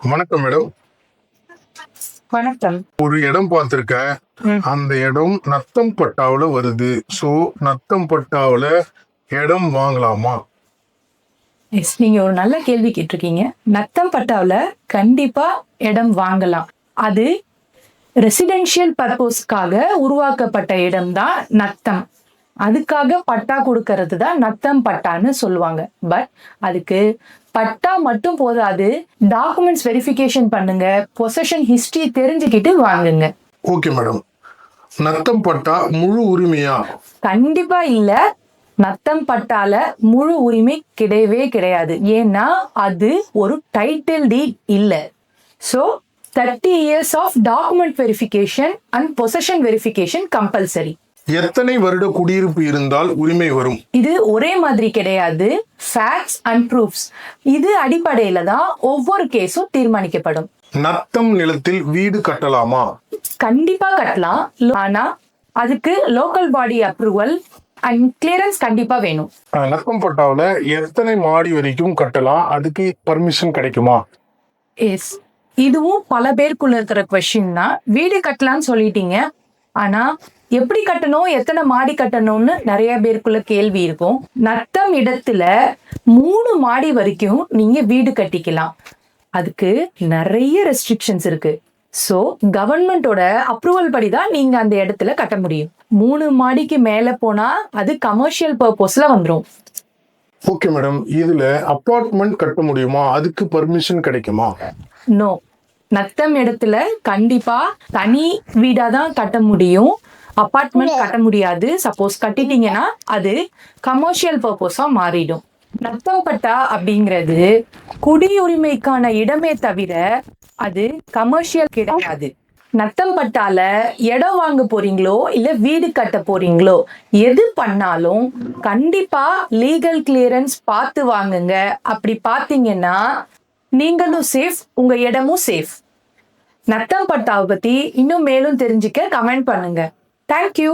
வணக்கம் மேடம். வணக்கம். ஒரு இடம் பார்த்திருக்கேன். அந்த இடம் நத்தம் பட்டாவுல வருது. சோ நத்தம் பட்டாவுல இடம் வாங்கலாமா? எஸ், நீங்க ஒரு நல்ல கேள்வி கேட்டிருக்கீங்க. நத்தம் பட்டாவுல கண்டிப்பா இடம் வாங்கலாம். அது ரெசிடென்ஷியல் பர்பஸ்க்காக உருவாக்கப்பட்ட இடம் தான் நத்தம். அதுக்காக பட்டா கொடுக்கறது தான் நத்தம் பட்டான்னு சொல்லுவாங்க. பட் அதுக்கு பட்டா மட்டும் போதாது, டாக்குமெண்ட்ஸ் வெரிஃபிகேஷன் பண்ணுங்க, பொசஷன் ஹிஸ்டரி தெரிஞ்சுக்கிட்டு வாங்குங்க. Okay madam. நத்தம் பட்டா முழு உரிமையா? கண்டிப்பா இல்ல. நத்தம் பட்டால முழு உரிமை கிடையவே கிடையாது. ஏன்னா அது ஒரு டைட்டில் டீட் இல்ல. So 30 years of document verification and possession verification compulsory. எத்தனை வருட குடியிருப்பு இருந்தால் உரிமை வரும்? இது ஒரே மாதிரி கிடையாது. ஃபேக்ட்ஸ் அண்ட் ப்ரூஃப்ஸ் இது அடிப்படையில தான் ஒவ்வொரு கேஸும் தீர்மானிக்கப்படும். நத்தம் நிலத்தில் வீடு கட்டலாமா? கண்டிப்பா கட்டலாம். ஆனா அதுக்கு local body approval and clearance கண்டிப்பா வேணும். நத்தம் பட்டாவுல எத்தனை மாடி வரைக்கும் கட்டலாம்? அதுக்கு பர்மிஷன் கிடைக்குமா? எஸ், இதுவும் பல பேருக்குள்ள இருக்கிற கொஸ்டின் தான். வீடு கட்டலாம்னு சொல்லிட்டீங்க, ஆனா எப்படி கட்டணும், எத்தனை மாடி கட்டணும்னு நிறைய பேருக்குள்ள கேள்வி இருக்கும். நத்தம் இடத்துல 3 மாடி வரைக்கும் நீங்க வீடு கட்டிக்கலாம். அதுக்கு நிறைய ரெஸ்ட்ரிக்ஷன்ஸ் இருக்கு. ஸோ கவர்மெண்டோட அப்ரூவல் படி தான் நீங்க அந்த இடத்துல கட்ட முடியும். 3 மாடிக்கு மேல போனா அது கமர்ஷியல் பர்பஸ்ல வந்துடும். Okay madam. இதுல அபார்ட்மெண்ட் கட்ட முடியுமா? அதுக்கு பர்மிஷன் கிடைக்குமா? நோ, நத்தம் இடத்துல கண்டிப்பா தனி வீடா தான் கட்ட முடியும். அபார்ட்மெண்ட் கட்ட முடியாது. சப்போஸ் கட்டிட்டீங்கன்னா அது கமர்ஷியல் பர்பஸா மாறிடும். நத்தம் பட்டா அப்படிங்கிறது குடியுரிமைக்கான இடமே தவிர அது கமர்ஷியல் கிடையாது. நத்தம் பட்டால இடம் வாங்க போறீங்களோ இல்ல வீடு கட்ட போறீங்களோ, எது பண்ணாலும் கண்டிப்பா லீகல் கிளியரன்ஸ் பார்த்து வாங்குங்க. அப்படி பார்த்தீங்கன்னா நீங்களும் சேஃப், உங்க இடமும் சேஃப். நத்தம் பட்டாவை பத்தி இன்னும் மேலும் தெரிஞ்சுக்க கமெண்ட் பண்ணுங்க. தேங்க்யூ.